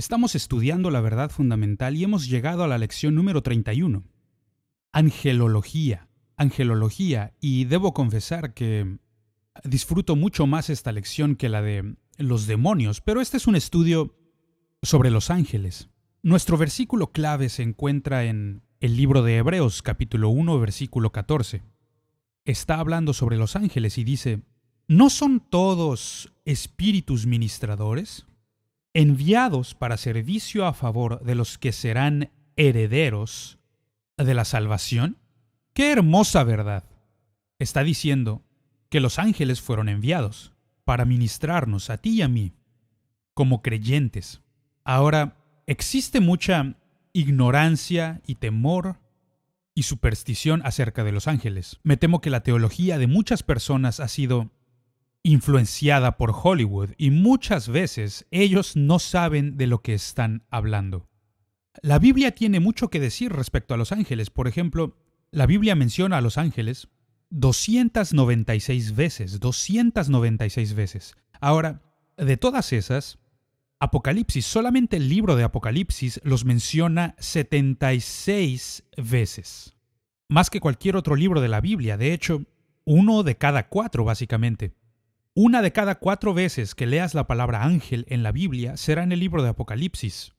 Estamos estudiando la verdad fundamental y hemos llegado a la lección número 31. Angelología. Angelología, y debo confesar que disfruto mucho más esta lección que la de los demonios, pero este es un estudio sobre los ángeles. Nuestro versículo clave se encuentra en el libro de Hebreos, capítulo 1, versículo 14. Está hablando sobre los ángeles y dice: ¿no son todos espíritus ministradores, enviados para servicio a favor de los que serán herederos de la salvación? ¡Qué hermosa verdad! Está diciendo que los ángeles fueron enviados para ministrarnos a ti y a mí, como creyentes. Ahora, existe mucha ignorancia y temor y superstición acerca de los ángeles. Me temo que la teología de muchas personas ha sido influenciada por Hollywood y muchas veces ellos no saben de lo que están hablando. La Biblia tiene mucho que decir respecto a los ángeles. Por ejemplo, la Biblia menciona a los ángeles 296 veces. 296 veces. Ahora, de todas esas, Apocalipsis, solamente el libro de Apocalipsis los menciona 76 veces. Más que cualquier otro libro de la Biblia. De hecho, 1 de cada 4 básicamente. 1 de cada 4 veces que leas la palabra ángel en la Biblia será en el libro de Apocalipsis.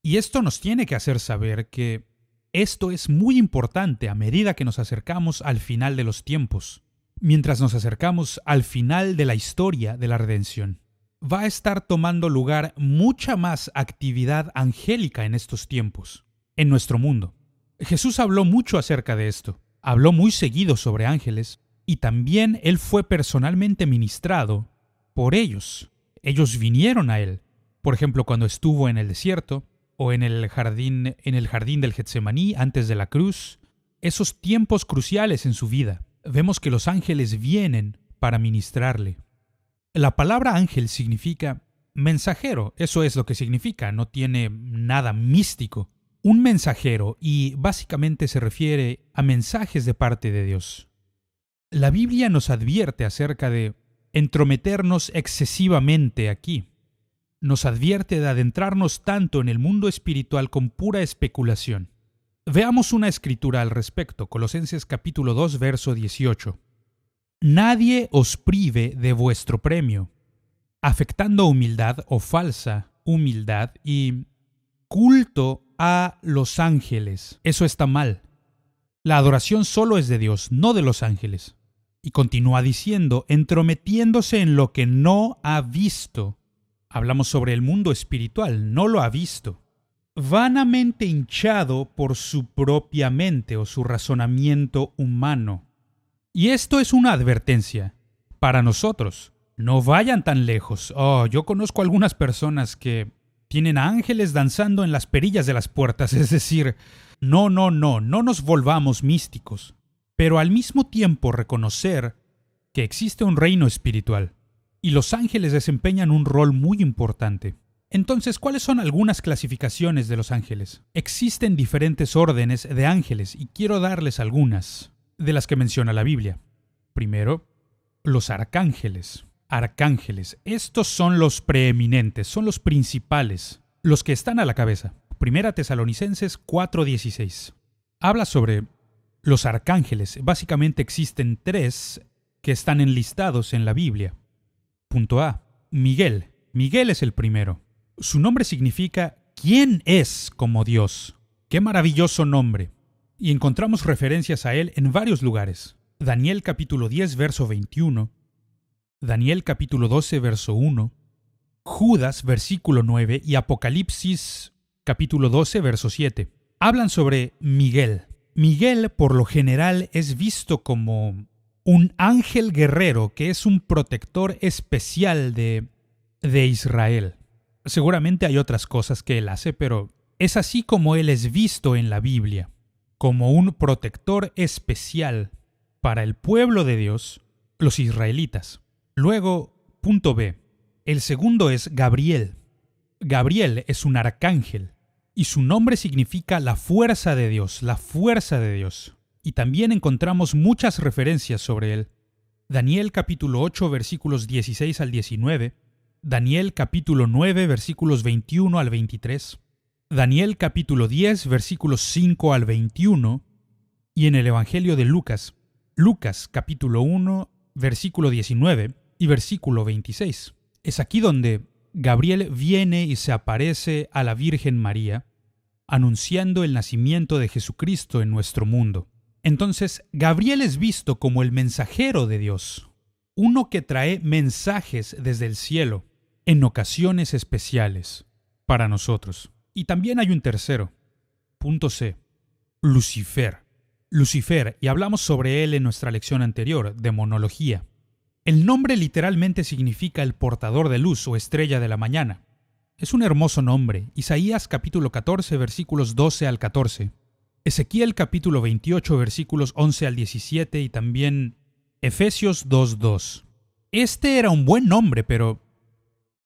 Y esto nos tiene que hacer saber que esto es muy importante a medida que nos acercamos al final de los tiempos. Mientras nos acercamos al final de la historia de la redención, va a estar tomando lugar mucha más actividad angélica en estos tiempos, en nuestro mundo. Jesús habló mucho acerca de esto. Habló muy seguido sobre ángeles. Y también Él fue personalmente ministrado por ellos. Ellos vinieron a Él. Por ejemplo, cuando estuvo en el desierto o en el jardín del Getsemaní antes de la cruz. Esos tiempos cruciales en su vida. Vemos que los ángeles vienen para ministrarle. La palabra ángel significa mensajero. Eso es lo que significa. No tiene nada místico. Un mensajero, y básicamente se refiere a mensajes de parte de Dios. La Biblia nos advierte acerca de entrometernos excesivamente aquí. Nos advierte de adentrarnos tanto en el mundo espiritual con pura especulación. Veamos una escritura al respecto, Colosenses capítulo 2, verso 18. Nadie os prive de vuestro premio, afectando humildad o falsa humildad y culto a los ángeles. Eso está mal. La adoración solo es de Dios, no de los ángeles. Y continúa diciendo, entrometiéndose en lo que no ha visto. Hablamos sobre el mundo espiritual, no lo ha visto. Vanamente hinchado por su propia mente o su razonamiento humano. Y esto es una advertencia para nosotros. No vayan tan lejos. Yo conozco algunas personas que tienen a ángeles danzando en las perillas de las puertas. Es decir, no nos volvamos místicos. Pero al mismo tiempo reconocer que existe un reino espiritual y los ángeles desempeñan un rol muy importante. Entonces, ¿cuáles son algunas clasificaciones de los ángeles? Existen diferentes órdenes de ángeles y quiero darles algunas de las que menciona la Biblia. Primero, los arcángeles. Arcángeles, estos son los preeminentes, son los principales, los que están a la cabeza. Primera Tesalonicenses 4:16. Habla sobre los arcángeles. Básicamente existen 3 que están enlistados en la Biblia. Punto A. Miguel. Miguel es el primero. Su nombre significa ¿quién es como Dios? ¡Qué maravilloso nombre! Y encontramos referencias a él en varios lugares. Daniel capítulo 10, verso 21. Daniel capítulo 12, verso 1. Judas, versículo 9. Y Apocalipsis capítulo 12, verso 7. Hablan sobre Miguel. Miguel, por lo general, es visto como un ángel guerrero que es un protector especial de Israel. Seguramente hay otras cosas que él hace, pero es así como él es visto en la Biblia, como un protector especial para el pueblo de Dios, los israelitas. Luego, punto B. El segundo es Gabriel. Gabriel es un arcángel. Y su nombre significa la fuerza de Dios, la fuerza de Dios. Y también encontramos muchas referencias sobre él. Daniel capítulo 8 versículos 16 al 19, Daniel capítulo 9 versículos 21 al 23, Daniel capítulo 10 versículos 5 al 21 y en el Evangelio de Lucas, Lucas capítulo 1 versículo 19 y versículo 26. Es aquí donde Gabriel viene y se aparece a la Virgen María, anunciando el nacimiento de Jesucristo en nuestro mundo. Entonces, Gabriel es visto como el mensajero de Dios, uno que trae mensajes desde el cielo en ocasiones especiales para nosotros. Y también hay un tercero, punto C, Lucifer. Lucifer, y hablamos sobre él en nuestra lección anterior, demonología. El nombre literalmente significa el portador de luz o estrella de la mañana. Es un hermoso nombre. Isaías capítulo 14 versículos 12 al 14. Ezequiel capítulo 28 versículos 11 al 17 y también Efesios 2:2. Este era un buen nombre, pero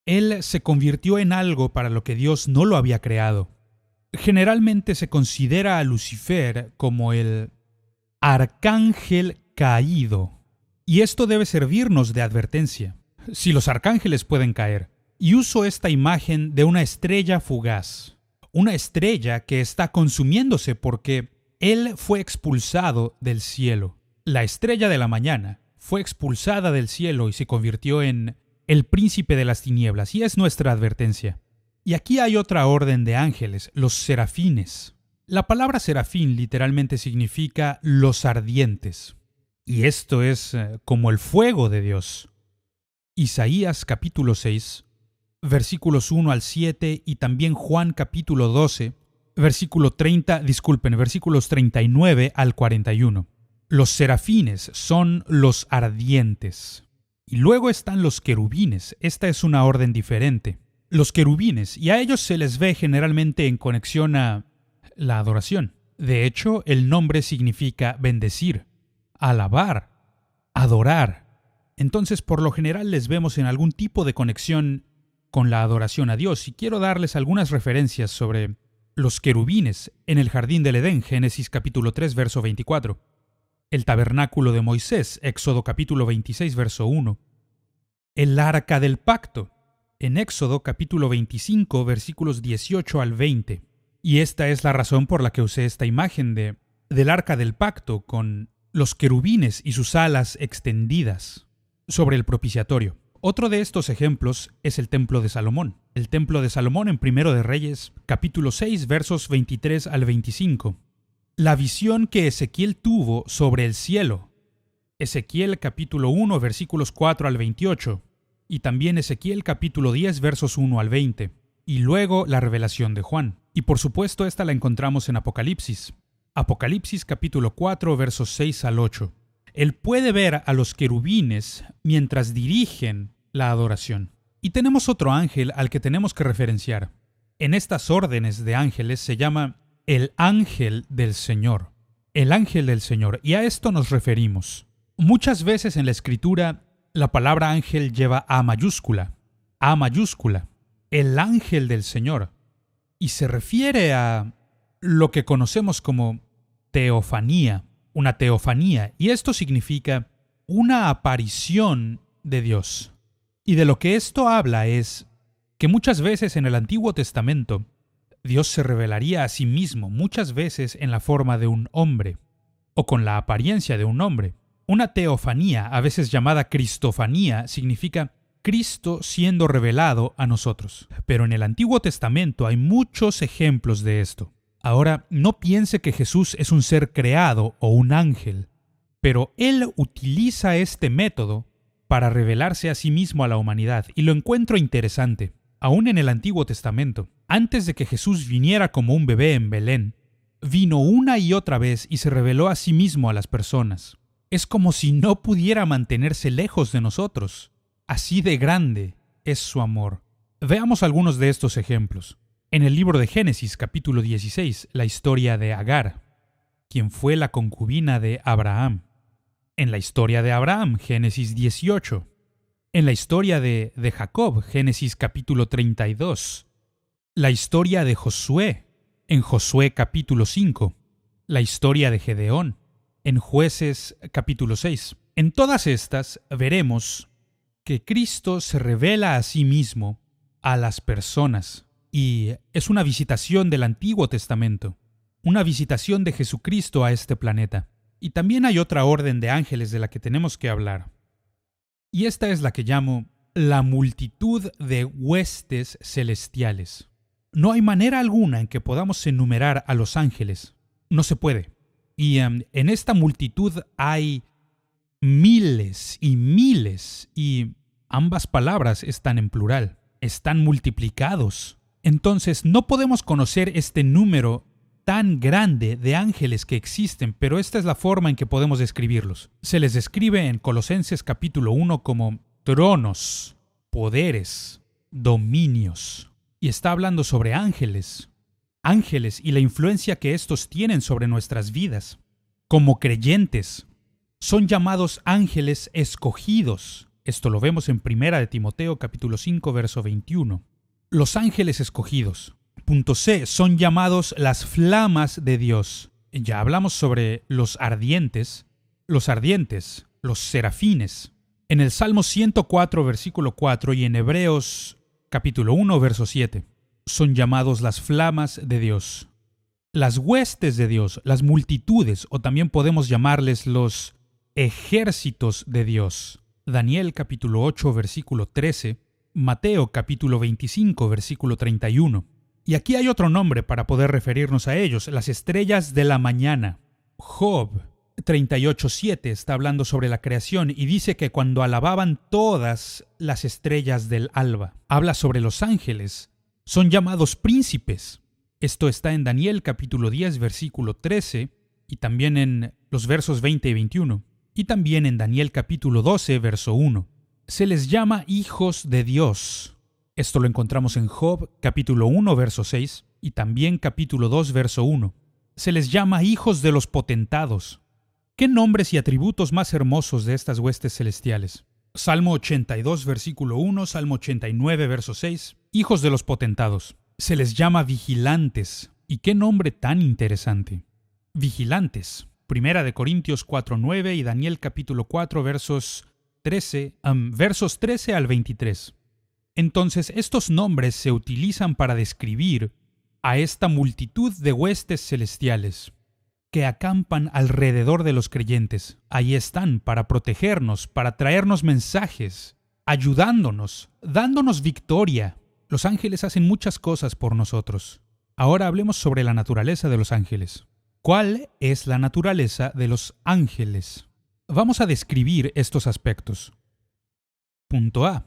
él se convirtió en algo para lo que Dios no lo había creado. Generalmente se considera a Lucifer como el arcángel caído. Y esto debe servirnos de advertencia. Si los arcángeles pueden caer. Y uso esta imagen de una estrella fugaz. Una estrella que está consumiéndose porque él fue expulsado del cielo. La estrella de la mañana fue expulsada del cielo y se convirtió en el príncipe de las tinieblas. Y es nuestra advertencia. Y aquí hay otra orden de ángeles, los serafines. La palabra serafín literalmente significa los ardientes. Y esto es como el fuego de Dios. Isaías capítulo 6, versículos 1 al 7 y también Juan capítulo 12, versículos 39 al 41. Los serafines son los ardientes. Y luego están los querubines. Esta es una orden diferente. Los querubines, y a ellos se les ve generalmente en conexión a la adoración. De hecho, el nombre significa bendecir, alabar, adorar. Entonces, por lo general les vemos en algún tipo de conexión con la adoración a Dios. Y quiero darles algunas referencias sobre los querubines en el jardín del Edén, Génesis capítulo 3, verso 24. El tabernáculo de Moisés, Éxodo capítulo 26, verso 1. El arca del pacto, en Éxodo capítulo 25, versículos 18 al 20. Y esta es la razón por la que usé esta imagen del arca del pacto con los querubines y sus alas extendidas sobre el propiciatorio. Otro de estos ejemplos es el templo de Salomón. El templo de Salomón en Primero de Reyes, capítulo 6, versos 23 al 25. La visión que Ezequiel tuvo sobre el cielo. Ezequiel capítulo 1, versículos 4 al 28. Y también Ezequiel capítulo 10, versos 1 al 20. Y luego la revelación de Juan. Y por supuesto esta la encontramos en Apocalipsis. Apocalipsis capítulo 4, versos 6 al 8. Él puede ver a los querubines mientras dirigen la adoración. Y tenemos otro ángel al que tenemos que referenciar. En estas órdenes de ángeles se llama el ángel del Señor. El ángel del Señor. Y a esto nos referimos. Muchas veces en la Escritura la palabra ángel lleva A mayúscula. A mayúscula. El ángel del Señor. Y se refiere a lo que conocemos como teofanía. Una teofanía. Y esto significa una aparición de Dios. Y de lo que esto habla es que muchas veces en el Antiguo Testamento Dios se revelaría a sí mismo, muchas veces en la forma de un hombre, o con la apariencia de un hombre. Una teofanía, a veces llamada cristofanía, significa Cristo siendo revelado a nosotros. Pero en el Antiguo Testamento hay muchos ejemplos de esto. Ahora, no piense que Jesús es un ser creado o un ángel, pero Él utiliza este método para revelarse a sí mismo a la humanidad, y lo encuentro interesante. Aún en el Antiguo Testamento, antes de que Jesús viniera como un bebé en Belén, vino una y otra vez y se reveló a sí mismo a las personas. Es como si no pudiera mantenerse lejos de nosotros. Así de grande es su amor. Veamos algunos de estos ejemplos. En el libro de Génesis, capítulo 16, la historia de Agar, quien fue la concubina de Abraham. En la historia de Abraham, Génesis 18. En la historia de Jacob, Génesis capítulo 32. La historia de Josué, en Josué capítulo 5. La historia de Gedeón, en Jueces capítulo 6. En todas estas veremos que Cristo se revela a sí mismo a las personas y es una visitación del Antiguo Testamento, una visitación de Jesucristo a este planeta. Y también hay otra orden de ángeles de la que tenemos que hablar. Y esta es la que llamo la multitud de huestes celestiales. No hay manera alguna en que podamos enumerar a los ángeles. No se puede. Y en esta multitud hay miles y miles, y ambas palabras están en plural, están multiplicados. Entonces no podemos conocer este número tan grande de ángeles que existen, pero esta es la forma en que podemos describirlos. Se les describe en Colosenses capítulo 1 como tronos, poderes, dominios. Y está hablando sobre ángeles y la influencia que estos tienen sobre nuestras vidas. Como creyentes, son llamados ángeles escogidos. Esto lo vemos en 1 de Timoteo capítulo 5, verso 21. Los ángeles escogidos. Punto C. Son llamados las flamas de Dios. Ya hablamos sobre los ardientes, los serafines. En el Salmo 104, versículo 4 y en Hebreos capítulo 1, verso 7. Son llamados las flamas de Dios. Las huestes de Dios, las multitudes, o también podemos llamarles los ejércitos de Dios. Daniel capítulo 8, versículo 13. Mateo capítulo 25, versículo 31. Y aquí hay otro nombre para poder referirnos a ellos, las estrellas de la mañana. Job 38:7 está hablando sobre la creación y dice que cuando alababan todas las estrellas del alba, habla sobre los ángeles, son llamados príncipes. Esto está en Daniel capítulo 10, versículo 13, y también en los versos 20 y 21, y también en Daniel capítulo 12, verso 1. Se les llama hijos de Dios. Esto lo encontramos en Job, capítulo 1, verso 6, y también capítulo 2, verso 1. Se les llama hijos de los potentados. ¿Qué nombres y atributos más hermosos de estas huestes celestiales? Salmo 82, versículo 1, Salmo 89, verso 6. Hijos de los potentados. Se les llama vigilantes. ¿Y qué nombre tan interesante? Vigilantes. 1 de Corintios 4, 9 y Daniel capítulo 4, versos 13 al 23. Entonces, estos nombres se utilizan para describir a esta multitud de huestes celestiales que acampan alrededor de los creyentes. Ahí están para protegernos, para traernos mensajes, ayudándonos, dándonos victoria. Los ángeles hacen muchas cosas por nosotros. Ahora hablemos sobre la naturaleza de los ángeles. ¿Cuál es la naturaleza de los ángeles? Vamos a describir estos aspectos. Punto A.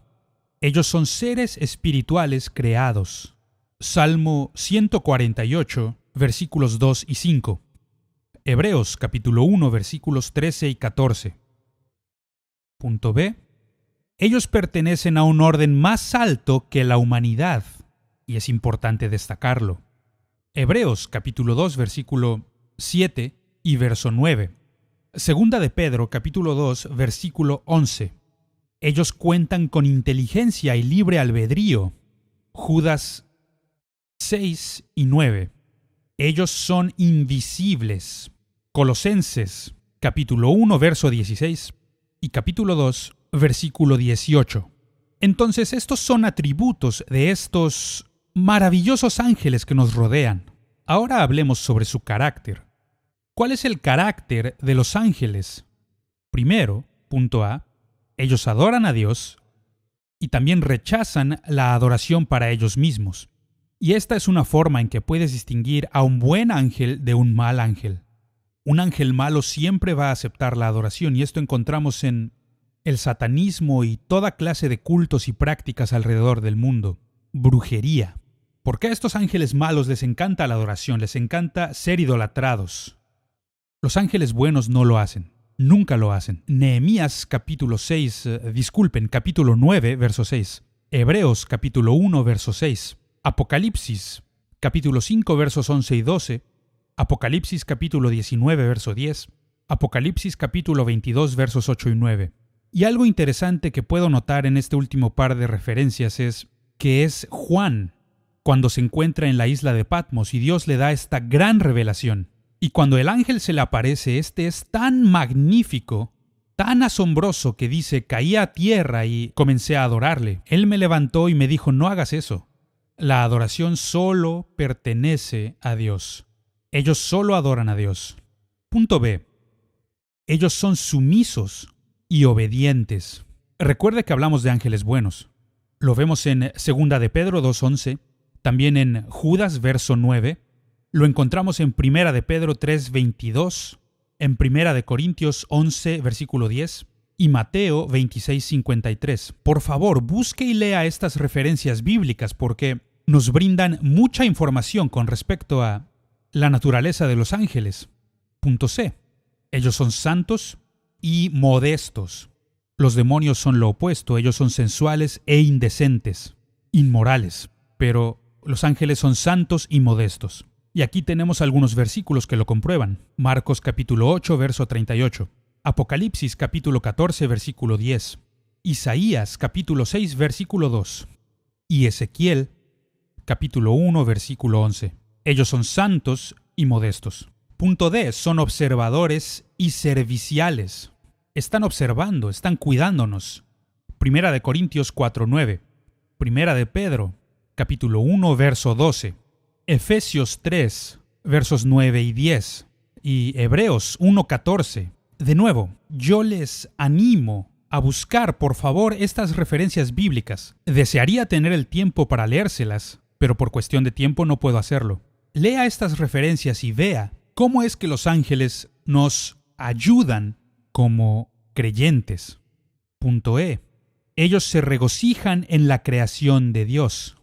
Ellos son seres espirituales creados. Salmo 148, versículos 2 y 5. Hebreos capítulo 1, versículos 13 y 14. Punto B. Ellos pertenecen a un orden más alto que la humanidad, y es importante destacarlo. Hebreos capítulo 2, versículo 7 y verso 9. Segunda de Pedro capítulo 2, versículo 11. Ellos cuentan con inteligencia y libre albedrío. Judas 6 y 9. Ellos son invisibles. Colosenses, capítulo 1, verso 16, y capítulo 2, versículo 18. Entonces, estos son atributos de estos maravillosos ángeles que nos rodean. Ahora hablemos sobre su carácter. ¿Cuál es el carácter de los ángeles? Primero, punto A, ellos adoran a Dios y también rechazan la adoración para ellos mismos. Y esta es una forma en que puedes distinguir a un buen ángel de un mal ángel. Un ángel malo siempre va a aceptar la adoración, y esto encontramos en el satanismo y toda clase de cultos y prácticas alrededor del mundo. Brujería. ¿Por qué a estos ángeles malos les encanta la adoración? Les encanta ser idolatrados. Los ángeles buenos no lo hacen. Nunca lo hacen. Nehemías capítulo 9, verso 6. Hebreos capítulo 1, verso 6. Apocalipsis capítulo 5, versos 11 y 12. Apocalipsis capítulo 19, verso 10. Apocalipsis capítulo 22, versos 8 y 9. Y algo interesante que puedo notar en este último par de referencias es que es Juan cuando se encuentra en la isla de Patmos y Dios le da esta gran revelación. Y cuando el ángel se le aparece, este es tan magnífico, tan asombroso que dice, caí a tierra y comencé a adorarle. Él me levantó y me dijo, no hagas eso. La adoración solo pertenece a Dios. Ellos solo adoran a Dios. Punto B. Ellos son sumisos y obedientes. Recuerde que hablamos de ángeles buenos. Lo vemos en 2 de Pedro 2:11, también en Judas verso 9. Lo encontramos en 1 de Pedro 3:22, en 1 de Corintios 11 versículo 10 y Mateo 26:53. Por favor, busque y lea estas referencias bíblicas porque nos brindan mucha información con respecto a la naturaleza de los ángeles. Punto C. Ellos son santos y modestos. Los demonios son lo opuesto, ellos son sensuales e indecentes, inmorales, pero los ángeles son santos y modestos. Y aquí tenemos algunos versículos que lo comprueban. Marcos capítulo 8, verso 38. Apocalipsis capítulo 14, versículo 10. Isaías capítulo 6, versículo 2. Y Ezequiel capítulo 1, versículo 11. Ellos son santos y modestos. Punto D. Son observadores y serviciales. Están observando, están cuidándonos. 1 de Corintios 4:9. 1 de Pedro, capítulo 1, verso 12. Efesios 3, versos 9 y 10. Y Hebreos 1:14. De nuevo, yo les animo a buscar, por favor, estas referencias bíblicas. Desearía tener el tiempo para leérselas, pero por cuestión de tiempo no puedo hacerlo. Lea estas referencias y vea cómo es que los ángeles nos ayudan como creyentes. Punto E. Ellos se regocijan en la creación de Dios.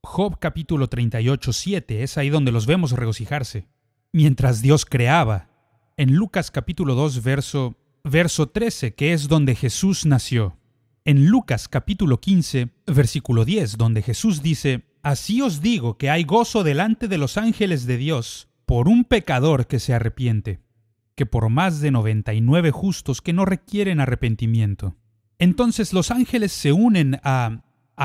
Job capítulo 38:7, es ahí donde los vemos regocijarse. Mientras Dios creaba. En Lucas capítulo 2, verso 13, que es donde Jesús nació. En Lucas capítulo 15, versículo 10, donde Jesús dice, así os digo que hay gozo delante de los ángeles de Dios por un pecador que se arrepiente, que por más de 99 justos que no requieren arrepentimiento. Entonces los ángeles se unen a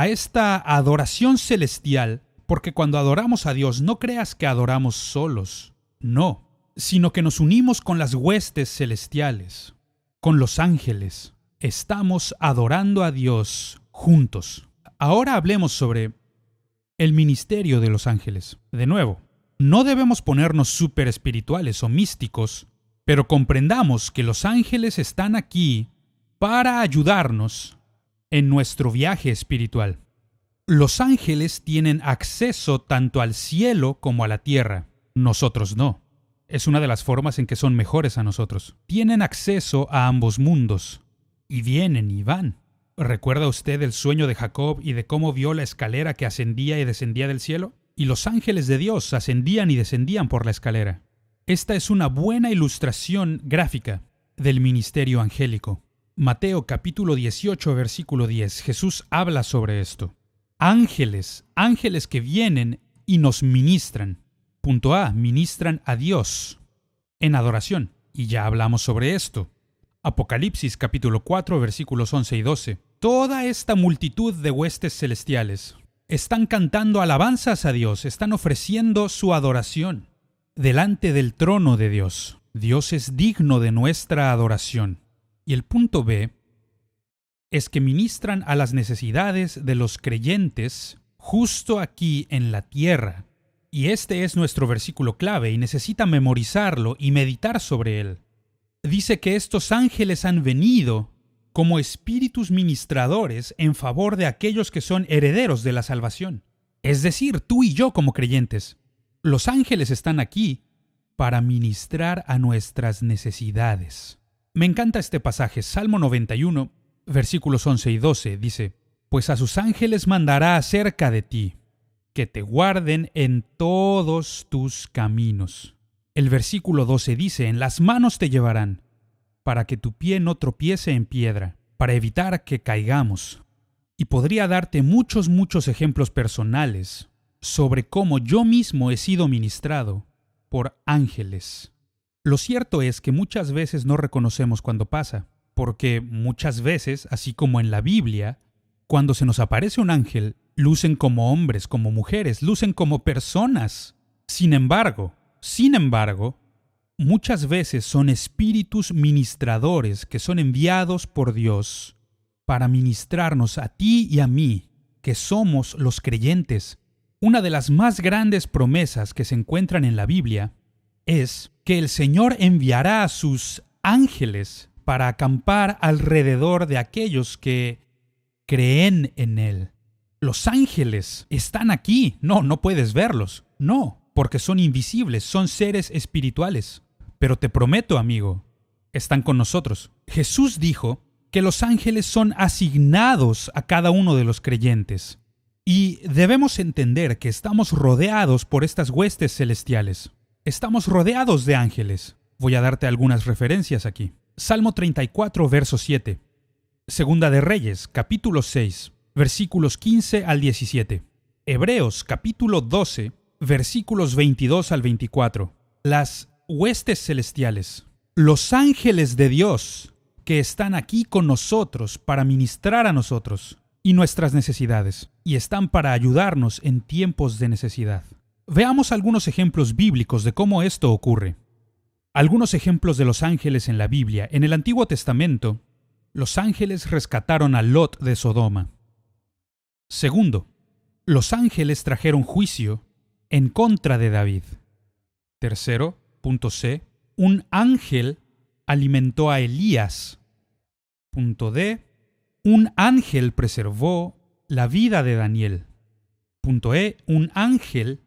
esta adoración celestial, porque cuando adoramos a Dios no creas que adoramos solos, no, sino que nos unimos con las huestes celestiales, con los ángeles. Estamos adorando a Dios juntos. Ahora hablemos sobre el ministerio de los ángeles. De nuevo, no debemos ponernos súper espirituales o místicos, pero comprendamos que los ángeles están aquí para ayudarnos en nuestro viaje espiritual. Los ángeles tienen acceso tanto al cielo como a la tierra. Nosotros no. Es una de las formas en que son mejores a nosotros. Tienen acceso a ambos mundos. Y vienen y van. ¿Recuerda usted el sueño de Jacob y de cómo vio la escalera que ascendía y descendía del cielo? Y los ángeles de Dios ascendían y descendían por la escalera. Esta es una buena ilustración gráfica del ministerio angélico. Mateo capítulo 18, versículo 10. Jesús habla sobre esto. Ángeles que vienen y nos ministran. Punto A, ministran a Dios en adoración. Y ya hablamos sobre esto. Apocalipsis capítulo 4, versículos 11 y 12. Toda esta multitud de huestes celestiales están cantando alabanzas a Dios, están ofreciendo su adoración delante del trono de Dios. Dios es digno de nuestra adoración. Y el punto B es que ministran a las necesidades de los creyentes justo aquí en la tierra. Y este es nuestro versículo clave y necesita memorizarlo y meditar sobre él. Dice que estos ángeles han venido como espíritus ministradores en favor de aquellos que son herederos de la salvación. Es decir, tú y yo como creyentes. Los ángeles están aquí para ministrar a nuestras necesidades. Me encanta este pasaje, Salmo 91, versículos 11 y 12, dice, pues a sus ángeles mandará acerca de ti, que te guarden en todos tus caminos. El versículo 12 dice, en las manos te llevarán, para que tu pie no tropiece en piedra, para evitar que caigamos. Y podría darte muchos ejemplos personales sobre cómo yo mismo he sido ministrado por ángeles. Lo cierto es que muchas veces no reconocemos cuando pasa, porque muchas veces, así como en la Biblia, cuando se nos aparece un ángel, lucen como hombres, como mujeres, lucen como personas. Sin embargo, muchas veces son espíritus ministradores que son enviados por Dios para ministrarnos a ti y a mí, que somos los creyentes. Una de las más grandes promesas que se encuentran en la Biblia es que el Señor enviará a sus ángeles para acampar alrededor de aquellos que creen en Él. Los ángeles están aquí. No puedes verlos. No, porque son invisibles, son seres espirituales. Pero te prometo, amigo, están con nosotros. Jesús dijo que los ángeles son asignados a cada uno de los creyentes. Y debemos entender que estamos rodeados por estas huestes celestiales. Estamos rodeados de ángeles. Voy a darte algunas referencias aquí. Salmo 34, verso 7. Segunda de Reyes, capítulo 6, versículos 15 al 17. Hebreos, capítulo 12, versículos 22 al 24. Las huestes celestiales, los ángeles de Dios que están aquí con nosotros para ministrar a nosotros y nuestras necesidades, y están para ayudarnos en tiempos de necesidad. Veamos algunos ejemplos bíblicos de cómo esto ocurre. Algunos ejemplos de los ángeles en la Biblia. En el Antiguo Testamento, los ángeles rescataron a Lot de Sodoma. Segundo, los ángeles trajeron juicio en contra de David. Tercero, punto C, un ángel alimentó a Elías. Punto D, un ángel preservó la vida de Daniel. Punto E, un ángel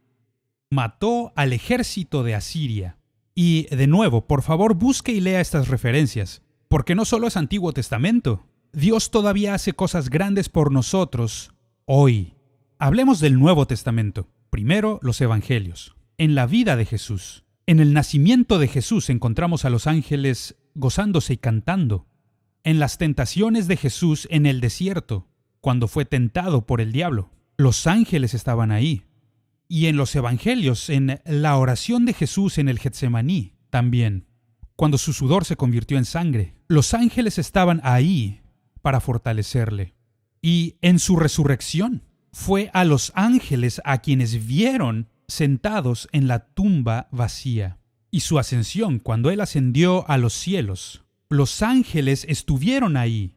mató al ejército de Asiria. Y de nuevo, por favor, busque y lea estas referencias, porque no solo es Antiguo Testamento. Dios todavía hace cosas grandes por nosotros hoy. Hablemos del Nuevo Testamento. Primero, los Evangelios. En la vida de Jesús, en el nacimiento de Jesús encontramos a los ángeles gozándose y cantando. En las tentaciones de Jesús en el desierto, cuando fue tentado por el diablo, los ángeles estaban ahí. Y en los Evangelios, en la oración de Jesús en el Getsemaní, también, cuando su sudor se convirtió en sangre, los ángeles estaban ahí para fortalecerle. Y en su resurrección, fue a los ángeles a quienes vieron sentados en la tumba vacía. Y su ascensión, cuando él ascendió a los cielos, los ángeles estuvieron ahí.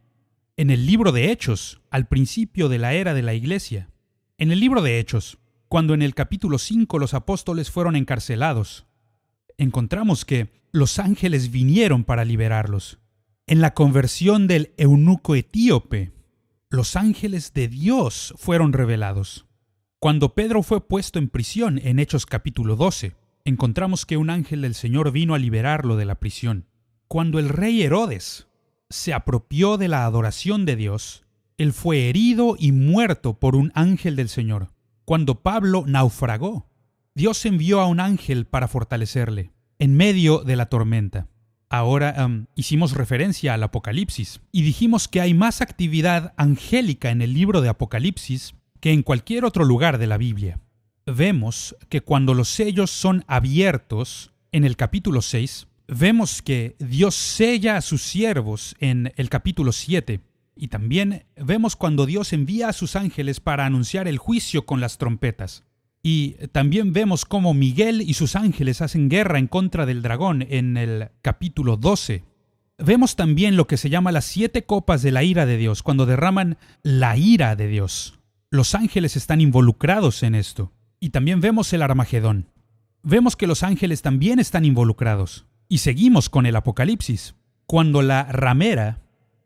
En el libro de Hechos, al principio de la era de la iglesia. En el libro de Hechos, cuando en el capítulo 5 los apóstoles fueron encarcelados, encontramos que los ángeles vinieron para liberarlos. En la conversión del eunuco etíope, los ángeles de Dios fueron revelados. Cuando Pedro fue puesto en prisión en Hechos capítulo 12, encontramos que un ángel del Señor vino a liberarlo de la prisión. Cuando el rey Herodes se apropió de la adoración de Dios, él fue herido y muerto por un ángel del Señor. Cuando Pablo naufragó, Dios envió a un ángel para fortalecerle en medio de la tormenta. Ahora hicimos referencia al Apocalipsis y dijimos que hay más actividad angélica en el libro de Apocalipsis que en cualquier otro lugar de la Biblia. Vemos que cuando los sellos son abiertos, en el capítulo 6, vemos que Dios sella a sus siervos en el capítulo 7. Y también vemos cuando Dios envía a sus ángeles para anunciar el juicio con las trompetas. Y también vemos cómo Miguel y sus ángeles hacen guerra en contra del dragón en el capítulo 12. Vemos también lo que se llama las 7 copas de la ira de Dios, cuando derraman la ira de Dios. Los ángeles están involucrados en esto. Y también vemos el Armagedón. Vemos que los ángeles también están involucrados. Y seguimos con el Apocalipsis, cuando la ramera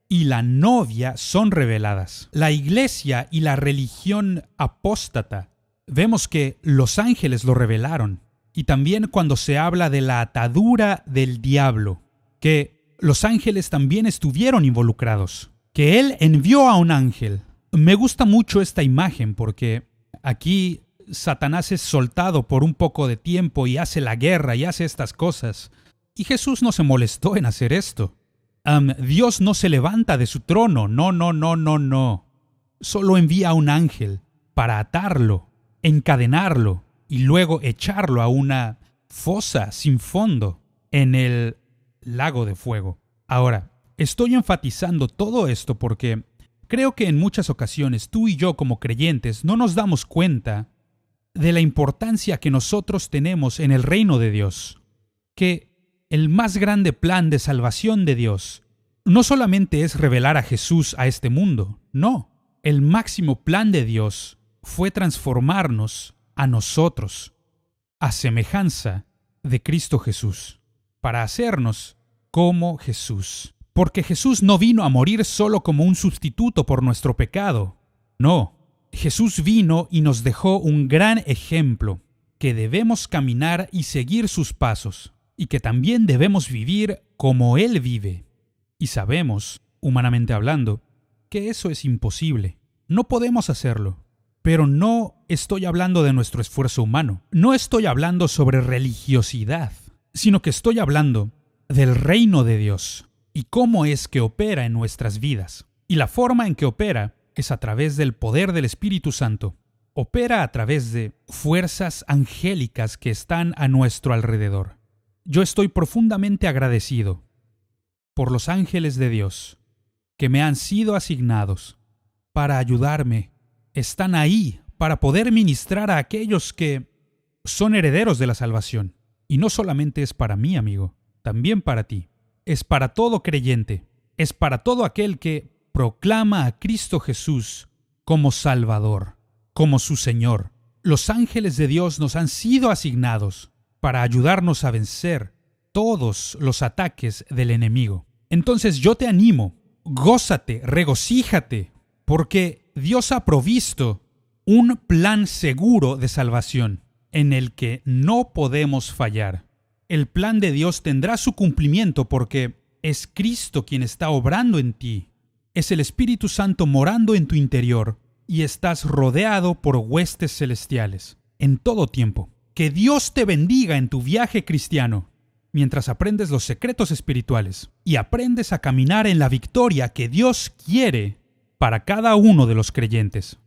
y la novia son reveladas. La iglesia y la religión apóstata, vemos que los ángeles lo revelaron. Y también cuando se habla de la atadura del diablo, que los ángeles también estuvieron involucrados, que él envió a un ángel. Me gusta mucho esta imagen porque aquí Satanás es soltado por un poco de tiempo y hace la guerra y hace estas cosas. Y Jesús no se molestó en hacer esto. Dios no se levanta de su trono, no. Solo envía a un ángel para atarlo, encadenarlo y luego echarlo a una fosa sin fondo en el lago de fuego. Ahora, estoy enfatizando todo esto porque creo que en muchas ocasiones tú y yo como creyentes no nos damos cuenta de la importancia que nosotros tenemos en el reino de Dios. Que el más grande plan de salvación de Dios no solamente es revelar a Jesús a este mundo, no. El máximo plan de Dios fue transformarnos a nosotros, a semejanza de Cristo Jesús, para hacernos como Jesús. Porque Jesús no vino a morir solo como un sustituto por nuestro pecado. No, Jesús vino y nos dejó un gran ejemplo, que debemos caminar y seguir sus pasos, y que también debemos vivir como Él vive. Y sabemos, humanamente hablando, que eso es imposible. No podemos hacerlo. Pero no estoy hablando de nuestro esfuerzo humano. No estoy hablando sobre religiosidad, sino que estoy hablando del reino de Dios y cómo es que opera en nuestras vidas. Y la forma en que opera es a través del poder del Espíritu Santo. Opera a través de fuerzas angélicas que están a nuestro alrededor. Yo estoy profundamente agradecido por los ángeles de Dios que me han sido asignados para ayudarme. Están ahí para poder ministrar a aquellos que son herederos de la salvación. Y no solamente es para mí, amigo, también para ti. Es para todo creyente. Es para todo aquel que proclama a Cristo Jesús como Salvador, como su Señor. Los ángeles de Dios nos han sido asignados para ayudarnos a vencer todos los ataques del enemigo. Entonces yo te animo, gózate, regocíjate, porque Dios ha provisto un plan seguro de salvación en el que no podemos fallar. El plan de Dios tendrá su cumplimiento porque es Cristo quien está obrando en ti. Es el Espíritu Santo morando en tu interior y estás rodeado por huestes celestiales en todo tiempo. Que Dios te bendiga en tu viaje cristiano mientras aprendes los secretos espirituales y aprendes a caminar en la victoria que Dios quiere para cada uno de los creyentes.